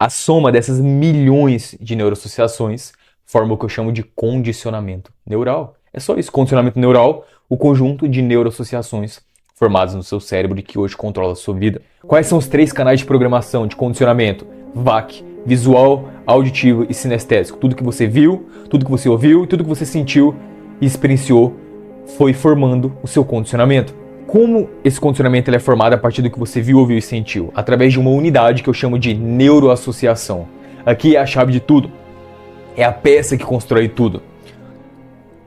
A soma dessas milhões de neuroassociações forma o que eu chamo de condicionamento neural. É só isso, condicionamento neural, o conjunto de neuroassociações formadas no seu cérebro e que hoje controla a sua vida. Quais são os 3 canais de programação de condicionamento? VAC, visual, auditivo e sinestésico. Tudo que você viu, tudo que você ouviu e tudo que você sentiu e experienciou foi formando o seu condicionamento. Como esse condicionamento é formado a partir do que você viu, ouviu e sentiu? Através de uma unidade que eu chamo de neuroassociação. Aqui é a chave de tudo. É a peça que constrói tudo.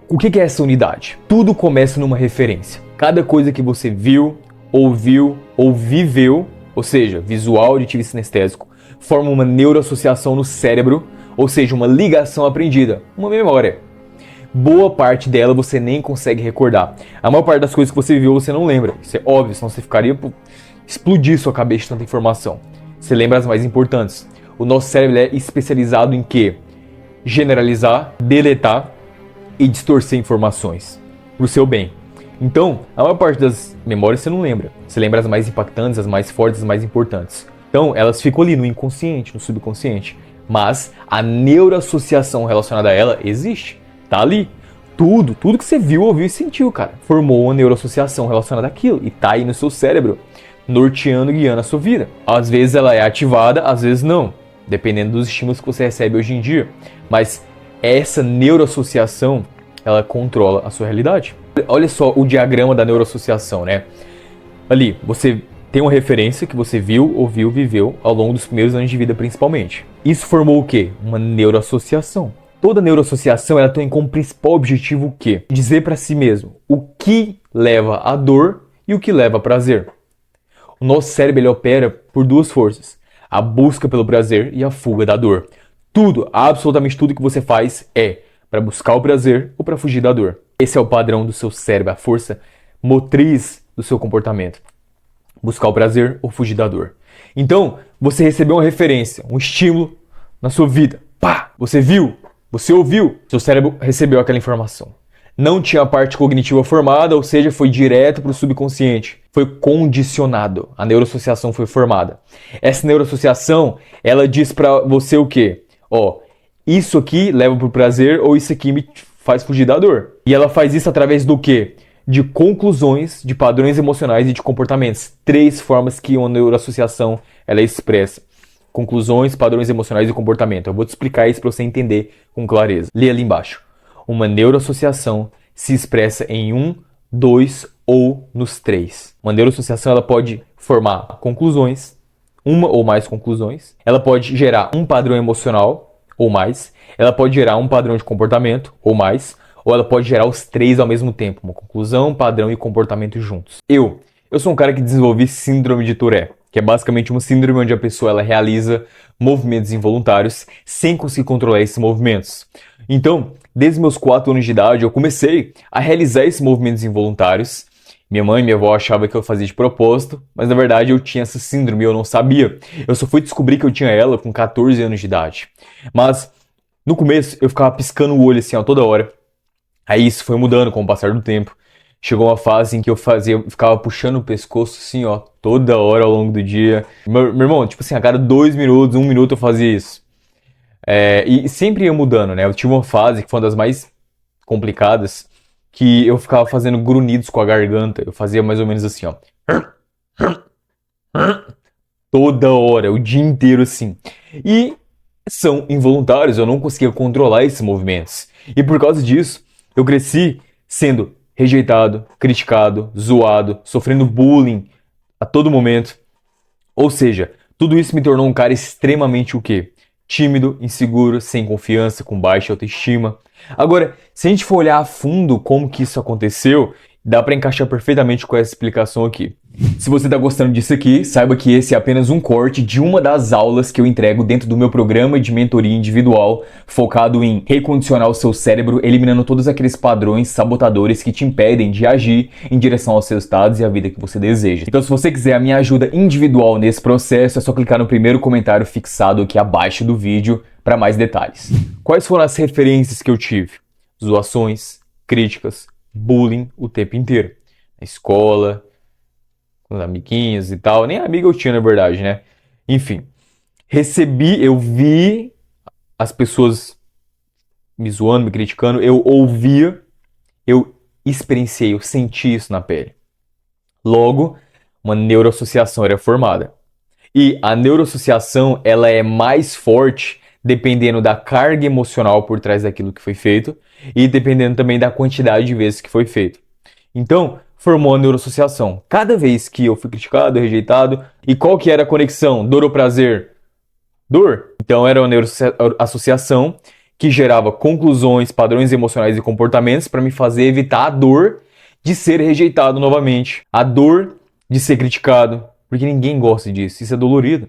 O que é essa unidade? Tudo começa numa referência. Cada coisa que você viu, ouviu ou viveu, ou seja, visual, auditivo e sinestésico, forma uma neuroassociação no cérebro, ou seja, uma ligação aprendida, uma memória. Boa parte dela você nem consegue recordar. A maior parte das coisas que você viveu você não lembra. Isso é óbvio, senão você ficaria explodir sua cabeça de tanta informação. Você lembra as mais importantes. O nosso cérebro é especializado em quê? Generalizar, deletar e distorcer informações para o seu bem. Então, a maior parte das memórias você não lembra. Você lembra as mais impactantes, as mais fortes, as mais importantes. Então, elas ficam ali no inconsciente, no subconsciente. Mas a neuroassociação relacionada a ela existe. Tá ali. Tudo que você viu, ouviu e sentiu, cara, formou uma neuroassociação relacionada àquilo e tá aí no seu cérebro, norteando e guiando a sua vida. Às vezes ela é ativada, às vezes não, dependendo dos estímulos que você recebe hoje em dia. Mas essa neuroassociação, ela controla a sua realidade. Olha só o diagrama da neuroassociação, né? Ali, você tem uma referência que você viu, ouviu, viveu ao longo dos primeiros anos de vida principalmente. Isso formou o quê? Uma neuroassociação. Toda neuroassociação ela tem como principal objetivo o quê? Dizer para si mesmo o que leva à dor e o que leva a prazer. O nosso cérebro ele opera por 2 forças: a busca pelo prazer e a fuga da dor. Tudo, absolutamente tudo que você faz é para buscar o prazer ou para fugir da dor. Esse é o padrão do seu cérebro, a força motriz do seu comportamento. Buscar o prazer ou fugir da dor. Então, você recebeu uma referência, um estímulo na sua vida. Pá! Você viu? Você ouviu, seu cérebro recebeu aquela informação. Não tinha a parte cognitiva formada, ou seja, foi direto para o subconsciente. Foi condicionado. A neuroassociação foi formada. Essa neuroassociação, ela diz para você o quê? Ó, isso aqui leva para o prazer ou isso aqui me faz fugir da dor. E ela faz isso através do quê? De conclusões, de padrões emocionais e de comportamentos. 3 formas que uma neuroassociação ela expressa. Conclusões, padrões emocionais e comportamento. Eu vou te explicar isso para você entender com clareza. Lê ali embaixo. Uma neuroassociação se expressa em 1, 2 ou nos 3. Uma neuroassociação ela pode formar conclusões, uma ou mais conclusões. Ela pode gerar um padrão emocional ou mais. Ela pode gerar um padrão de comportamento ou mais. Ou ela pode gerar os 3 ao mesmo tempo. Uma conclusão, padrão e comportamento juntos. Eu sou um cara que desenvolvi síndrome de Tourette, que é basicamente uma síndrome onde a pessoa ela realiza movimentos involuntários sem conseguir controlar esses movimentos. Então, desde meus 4 anos de idade, eu comecei a realizar esses movimentos involuntários. Minha mãe e minha avó achavam que eu fazia de propósito, mas na verdade eu tinha essa síndrome e eu não sabia. Eu só fui descobrir que eu tinha ela com 14 anos de idade. Mas, no começo, eu ficava piscando o olho assim, ó, toda hora. Aí isso foi mudando com o passar do tempo. Chegou uma fase em que eu ficava puxando o pescoço assim, ó, toda hora ao longo do dia. Meu irmão, tipo assim, a cada 2 minutos, 1 minuto eu fazia isso. E sempre ia mudando, né? Eu tive uma fase que foi uma das mais complicadas, que eu ficava fazendo grunhidos com a garganta. Eu fazia mais ou menos assim, ó. Toda hora, o dia inteiro assim. E são involuntários, eu não conseguia controlar esses movimentos. E por causa disso, eu cresci sendo rejeitado, criticado, zoado, sofrendo bullying a todo momento. Ou seja, tudo isso me tornou um cara extremamente o quê? Tímido, inseguro, sem confiança, com baixa autoestima. Agora, se a gente for olhar a fundo como que isso aconteceu, dá para encaixar perfeitamente com essa explicação aqui. Se você está gostando disso aqui, saiba que esse é apenas um corte de uma das aulas que eu entrego dentro do meu programa de mentoria individual, focado em recondicionar o seu cérebro, eliminando todos aqueles padrões sabotadores que te impedem de agir em direção aos seus resultados e à vida que você deseja. Então, se você quiser a minha ajuda individual nesse processo, é só clicar no primeiro comentário fixado aqui abaixo do vídeo para mais detalhes. Quais foram as referências que eu tive? Zoações, críticas, bullying o tempo inteiro. Na escola, com os amiguinhos e tal. Nem amigo eu tinha, na verdade, né? Enfim. eu vi as pessoas me zoando, me criticando, eu ouvia, eu experienciei, eu senti isso na pele. Logo, uma neuroassociação era formada. E a neuroassociação, ela é mais forte dependendo da carga emocional por trás daquilo que foi feito e dependendo também da quantidade de vezes que foi feito. Então, formou a neuroassociação. Cada vez que eu fui criticado, rejeitado, e qual que era a conexão? Dor ou prazer? Dor. Então, era uma neuroassociação que gerava conclusões, padrões emocionais e comportamentos para me fazer evitar a dor de ser rejeitado novamente, a dor de ser criticado, porque ninguém gosta disso, isso é dolorido.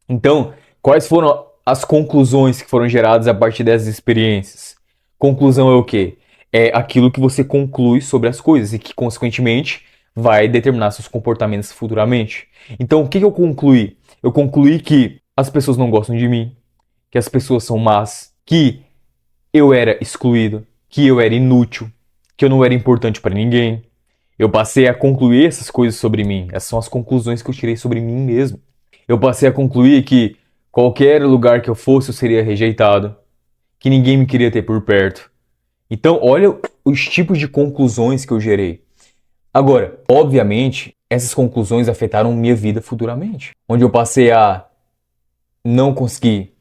Então, quais foram as conclusões que foram geradas a partir dessas experiências? Conclusão é o quê? É aquilo que você conclui sobre as coisas e que, consequentemente, vai determinar seus comportamentos futuramente. Então, o que eu concluí? Eu concluí que as pessoas não gostam de mim, que as pessoas são más, que eu era excluído, que eu era inútil, que eu não era importante para ninguém. Eu passei a concluir essas coisas sobre mim. Essas são as conclusões que eu tirei sobre mim mesmo. Eu passei a concluir que qualquer lugar que eu fosse eu seria rejeitado, que ninguém me queria ter por perto. Então, olha os tipos de conclusões que eu gerei. Agora, obviamente, essas conclusões afetaram minha vida futuramente, onde eu passei a não conseguir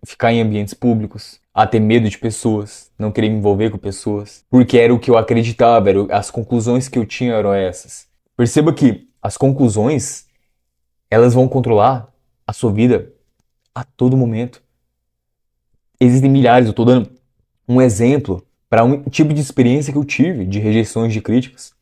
ficar em ambientes públicos, a ter medo de pessoas, não querer me envolver com pessoas, porque era o que eu acreditava, as conclusões que eu tinha eram essas. Perceba que as conclusões, elas vão controlar a sua vida a todo momento. Existem milhares, eu estou dando um exemplo para um tipo de experiência que eu tive, de rejeições, de críticas,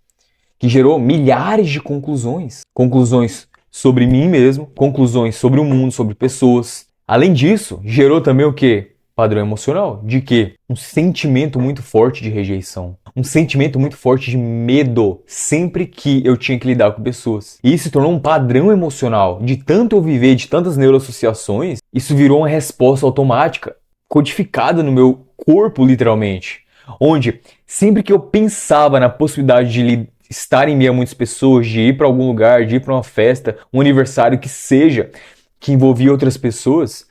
que gerou milhares de conclusões. Conclusões sobre mim mesmo, conclusões sobre o mundo, sobre pessoas. Além disso, gerou também o quê? Padrão emocional. De quê? Um sentimento muito forte de rejeição. Um sentimento muito forte de medo sempre que eu tinha que lidar com pessoas. E isso se tornou um padrão emocional. De tanto eu viver, de tantas neuroassociações, isso virou uma resposta automática, codificada no meu corpo, literalmente. Onde, sempre que eu pensava na possibilidade de estar em meio a muitas pessoas, de ir para algum lugar, de ir para uma festa, um aniversário que seja, que envolvia outras pessoas,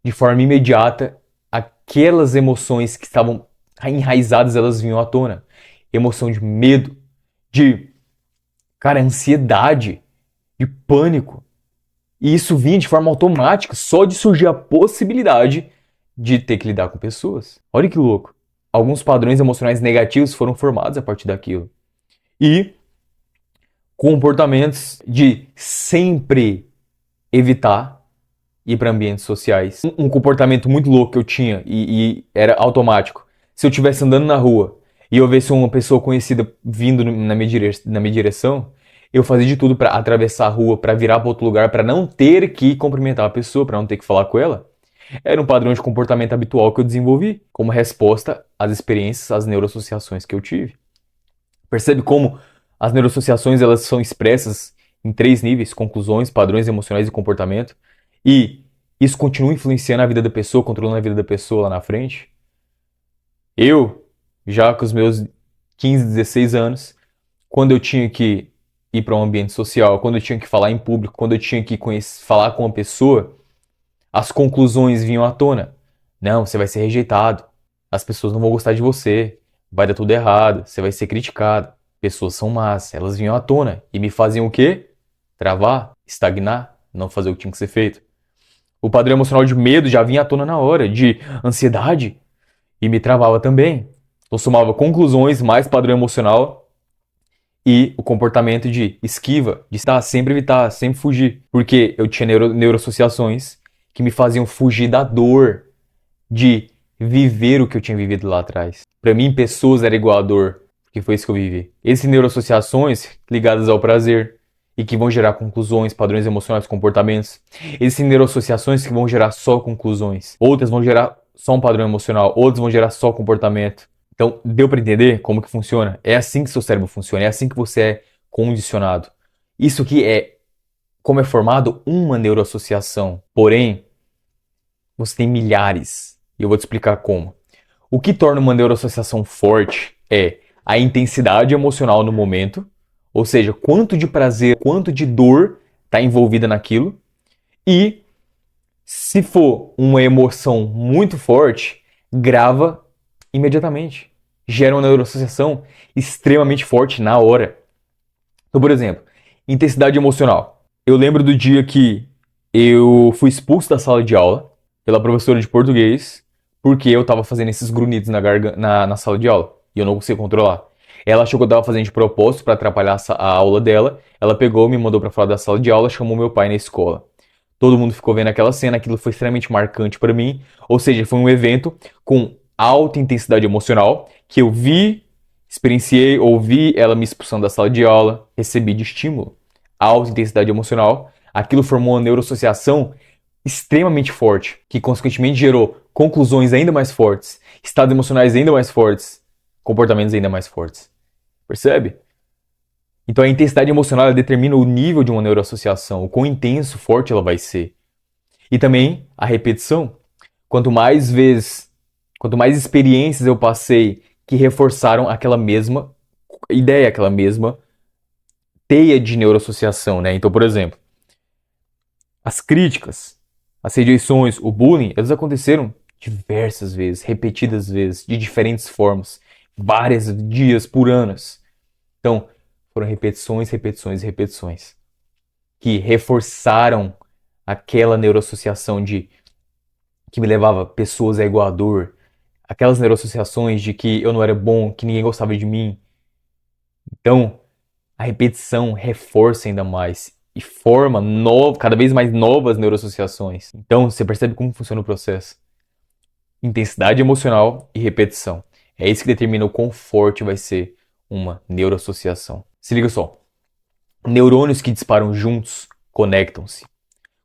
de forma imediata, aquelas emoções que estavam enraizadas, elas vinham à tona. Emoção de medo, de, ansiedade, de pânico. E isso vinha de forma automática, só de surgir a possibilidade de ter que lidar com pessoas. Olha que louco. Alguns padrões emocionais negativos foram formados a partir daquilo. E comportamentos de sempre evitar ir para ambientes sociais. Um comportamento muito louco que eu tinha e era automático. Se eu estivesse andando na rua e eu visse uma pessoa conhecida vindo na minha direção, eu fazia de tudo para atravessar a rua, para virar para outro lugar, para não ter que cumprimentar a pessoa, para não ter que falar com ela. Era um padrão de comportamento habitual que eu desenvolvi como resposta às experiências, às neuroassociações que eu tive. Percebe como as neuroassociações elas são expressas em 3 níveis: conclusões, padrões emocionais e comportamento. E isso continua influenciando a vida da pessoa, controlando a vida da pessoa lá na frente. Eu, já com os meus 15, 16 anos, quando eu tinha que ir para um ambiente social, quando eu tinha que falar em público, quando eu tinha que falar com uma pessoa, as conclusões vinham à tona. Não, você vai ser rejeitado. As pessoas não vão gostar de você. Vai dar tudo errado. Você vai ser criticado. Pessoas são más. Elas vinham à tona e me faziam o quê? Travar, estagnar, não fazer o que tinha que ser feito. O padrão emocional de medo já vinha à tona na hora, de ansiedade, e me travava também. Eu somava conclusões mais padrão emocional e o comportamento de esquiva, de estar sempre evitar, sempre fugir. Porque eu tinha neuroassociações que me faziam fugir da dor de viver o que eu tinha vivido lá atrás. Para mim, pessoas era igual a dor, porque foi isso que eu vivi. Essas neuroassociações ligadas ao prazer e que vão gerar conclusões, padrões emocionais, comportamentos. Existem neuroassociações que vão gerar só conclusões. Outras vão gerar só um padrão emocional. Outras vão gerar só comportamento. Então, deu para entender como que funciona? É assim que seu cérebro funciona. É assim que você é condicionado. Isso aqui é como é formado uma neuroassociação. Porém, você tem milhares. E eu vou te explicar como. O que torna uma neuroassociação forte é a intensidade emocional no momento, ou seja, quanto de prazer, quanto de dor está envolvida naquilo, e Se for uma emoção muito forte, grava imediatamente. Gera uma neuroassociação extremamente forte na hora. Então, por exemplo, intensidade emocional. Eu lembro do dia que eu fui expulso da sala de aula pela professora de português porque eu tava fazendo esses grunhidos na sala de aula e eu não conseguia controlar. Ela achou que eu tava fazendo de propósito para atrapalhar a aula dela. Ela pegou, me mandou para fora da sala de aula, chamou meu pai na escola. Todo mundo ficou vendo aquela cena, aquilo foi extremamente marcante para mim. Ou seja, foi um evento com alta intensidade emocional que eu vi, experienciei, ouvi ela me expulsando da sala de aula, recebi de estímulo. Alta intensidade emocional, aquilo formou uma neuroassociação extremamente forte, que consequentemente gerou conclusões ainda mais fortes, estados emocionais ainda mais fortes, comportamentos ainda mais fortes. Percebe? Então a intensidade emocional ela determina o nível de uma neuroassociação, o quão intenso, forte ela vai ser. E também a repetição. Quanto mais vezes, quanto mais experiências eu passei que reforçaram aquela mesma ideia, aquela mesma teia de neuroassociação, né? Então, por exemplo, as críticas, as rejeições, o bullying, eles aconteceram diversas vezes, repetidas vezes, de diferentes formas, vários dias por anos. Então, foram repetições, repetições e repetições que reforçaram aquela neuroassociação de que me levava pessoas é igual a dor, aquelas neuroassociações de que eu não era bom, que ninguém gostava de mim. Então, a repetição reforça ainda mais e forma cada vez mais novas neuroassociações. Então, você percebe como funciona o processo. Intensidade emocional e repetição. É isso que determina o quão forte vai ser uma neuroassociação. Se liga só. Neurônios que disparam juntos conectam-se.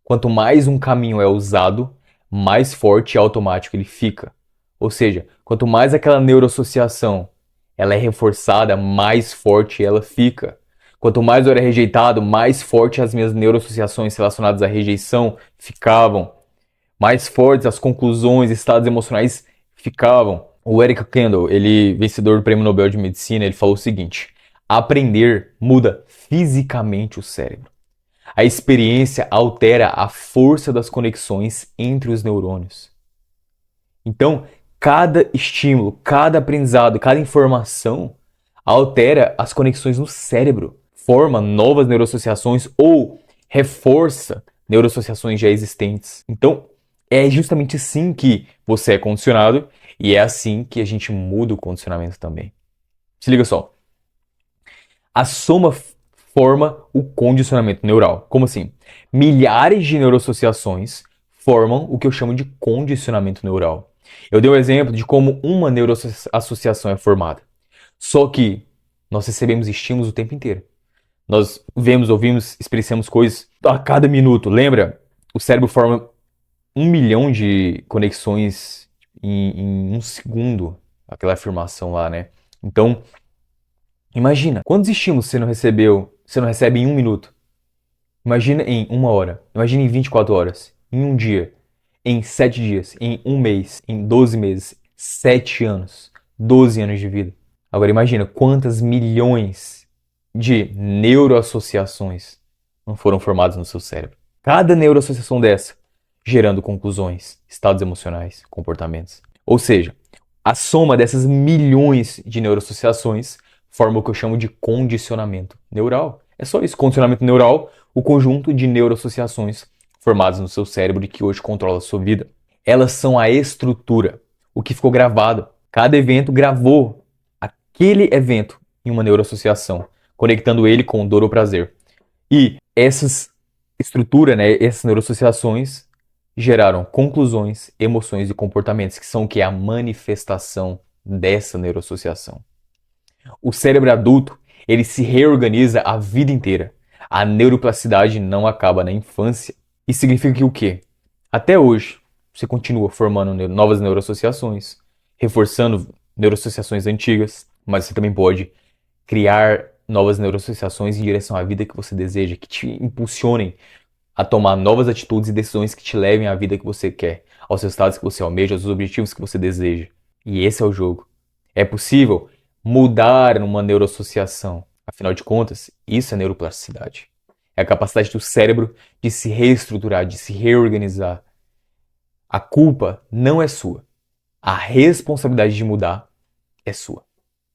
Quanto mais um caminho é usado, mais forte e automático ele fica. Ou seja, quanto mais aquela neuroassociação ela é reforçada, mais forte ela fica. Quanto mais eu era rejeitado, mais forte as minhas neuroassociações relacionadas à rejeição ficavam. Mais fortes as conclusões, estados emocionais ficavam. O Eric Kendall, ele vencedor do Prêmio Nobel de Medicina, ele falou o seguinte: aprender muda fisicamente o cérebro. A experiência altera a força das conexões entre os neurônios. Então, cada estímulo, cada aprendizado, cada informação altera as conexões no cérebro, forma novas neuroassociações ou reforça neuroassociações já existentes. Então, é justamente assim que você é condicionado e é assim que a gente muda o condicionamento também. Se liga só. A soma forma o condicionamento neural. Como assim? Milhares de neuroassociações formam o que eu chamo de condicionamento neural. Eu dei um exemplo de como uma neuroassociação é formada. Só que nós recebemos estímulos o tempo inteiro. Nós vemos, ouvimos, experienciamos coisas a cada minuto. Lembra? O cérebro forma 1 milhão de conexões em um segundo. Aquela afirmação lá, né? Então, imagina, quantos estímulos você não recebe em 1 minuto? Imagina em 1 hora, imagina em 24 horas, em um dia, em 7 dias, em um mês, em 12 meses, 7 anos, 12 anos de vida. Agora imagina quantas milhões de neuroassociações não foram formadas no seu cérebro. Cada neuroassociação dessa gerando conclusões, estados emocionais, comportamentos. Ou seja, a soma dessas milhões de neuroassociações forma o que eu chamo de condicionamento neural. É só isso, condicionamento neural, o conjunto de neuroassociações formadas no seu cérebro e que hoje controla a sua vida. Elas são a estrutura, o que ficou gravado. Cada evento gravou aquele evento em uma neuroassociação, conectando ele com dor ou prazer. E essas estruturas, né, essas neuroassociações geraram conclusões, emoções e comportamentos, que são o que? A manifestação dessa neuroassociação. O cérebro adulto, ele se reorganiza a vida inteira. A neuroplasticidade não acaba na infância. Isso significa que o quê? Até hoje, você continua formando novas neuroassociações, reforçando neuroassociações antigas, mas você também pode criar novas neuroassociações em direção à vida que você deseja, que te impulsionem a tomar novas atitudes e decisões que te levem à vida que você quer, aos resultados que você almeja, aos objetivos que você deseja. E esse é o jogo. É possível mudar numa neuroassociação. Afinal de contas, isso é neuroplasticidade. É a capacidade do cérebro de se reestruturar, de se reorganizar. A culpa não é sua. A responsabilidade de mudar é sua.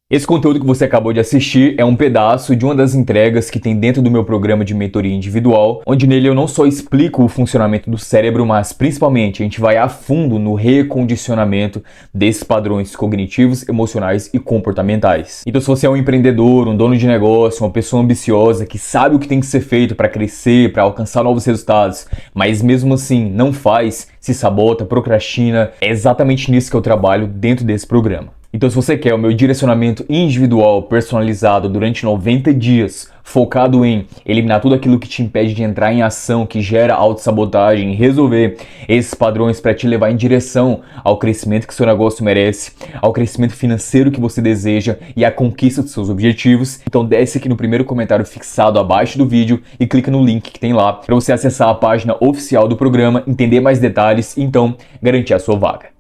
Esse conteúdo que você acabou de assistir é um pedaço de uma das entregas que tem dentro do meu programa de mentoria individual, onde nele eu não só explico o funcionamento do cérebro, mas principalmente a gente vai a fundo no recondicionamento desses padrões cognitivos, emocionais e comportamentais. Então, se você é um empreendedor, um dono de negócio, uma pessoa ambiciosa que sabe o que tem que ser feito para crescer, para alcançar novos resultados, mas mesmo assim não faz, se sabota, procrastina, é exatamente nisso que eu trabalho dentro desse programa. Então, se você quer o meu direcionamento individual, personalizado durante 90 dias, focado em eliminar tudo aquilo que te impede de entrar em ação, que gera autossabotagem, resolver esses padrões para te levar em direção ao crescimento que seu negócio merece, ao crescimento financeiro que você deseja e à conquista dos seus objetivos, então desce aqui no primeiro comentário fixado abaixo do vídeo e clica no link que tem lá para você acessar a página oficial do programa, entender mais detalhes e então garantir a sua vaga.